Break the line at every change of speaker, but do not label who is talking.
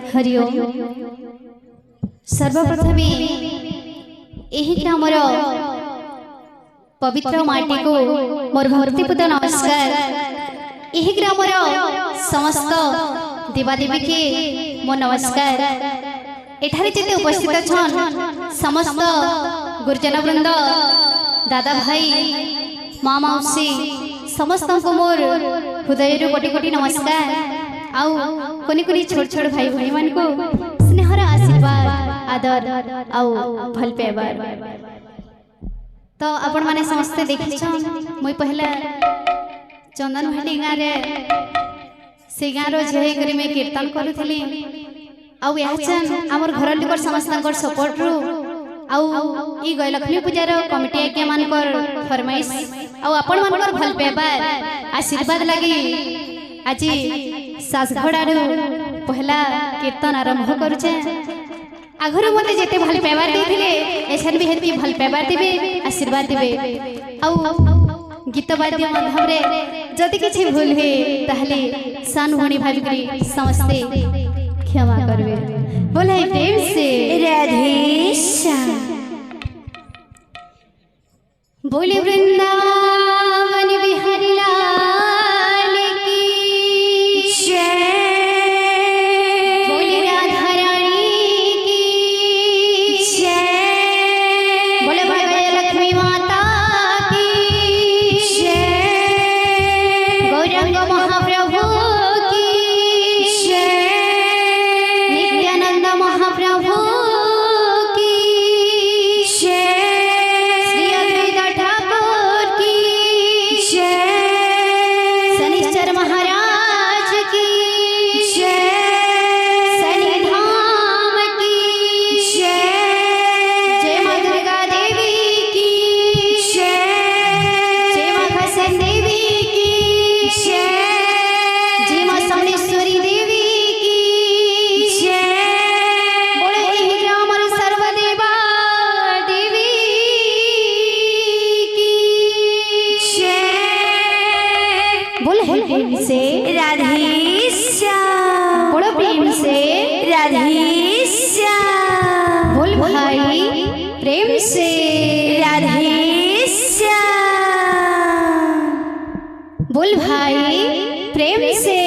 हरिओम सर्वप्रथम यही ग्रामर पवित्र माटी को मोर भक्तिपूत नमस्कार। यही ग्रामर समस्त देवादेवी के मो नमस्कार। एठारे जेते उपस्थित छन समस्त गुरुजन वृंद दादा भाई माँ मौसी समस्त को मोर हृदय कोटि कोटि नमस्कार। आउ कोनी कोनी छोट छोट भाई भाई मान को स्नेहर आशीर्वाद आदर आउ भल पेबार। तो आपण माने समस्त देखि मुई पहला चंदन भाटी गाँव रे से गाँव रो झे करी में कीर्तन करूथली। आउ याचन हमर घर लोक समस्त सपोर्ट रू आउ ई गयलक्ष्मी पूजार कमिटी आज्ञा मानकर फरमाइश आउ आपण मानकर भल पेबार आशीर्वाद लगी आज सासघड़ारू पहला कीर्तन आरंभ करुचे। आगरू मते जेते भल पेबार देथिले एछन भी हेती भल पेबार देबे आशीर्वाद देबे। आउ गीत वाद्य माध्यम रे जदि किछि भूल हे ताहले सान भणी भाबिकरी समस्ते क्षमा करबे। बोले प्रेम से राधे श्याम। बोले वृंदावन बिहारी लाल की जय। बोले राधा रानी की जय। बोले भगवती लक्ष्मी माता की जय। गौरांग महाप्रभु की जय। नित्यानंद महाप्रभु की जय। श्री अद्वैत ठाकुर की जय। शनिश्चर महाराज की जय। शनि धाम की जय। जय मां दुर्गा देवी की जय। जय मां खसन देवी की जय। जय मां समलेश्वरी देवी की जय। बोले एही ग्रामर सर्वदेवा देवी की जय। बोले प्रेम से राधे श्याम। बोलो प्रेम से राधे श्याम। बोल भाई प्रेम से राधे श्याम। बोल भाई प्रेम से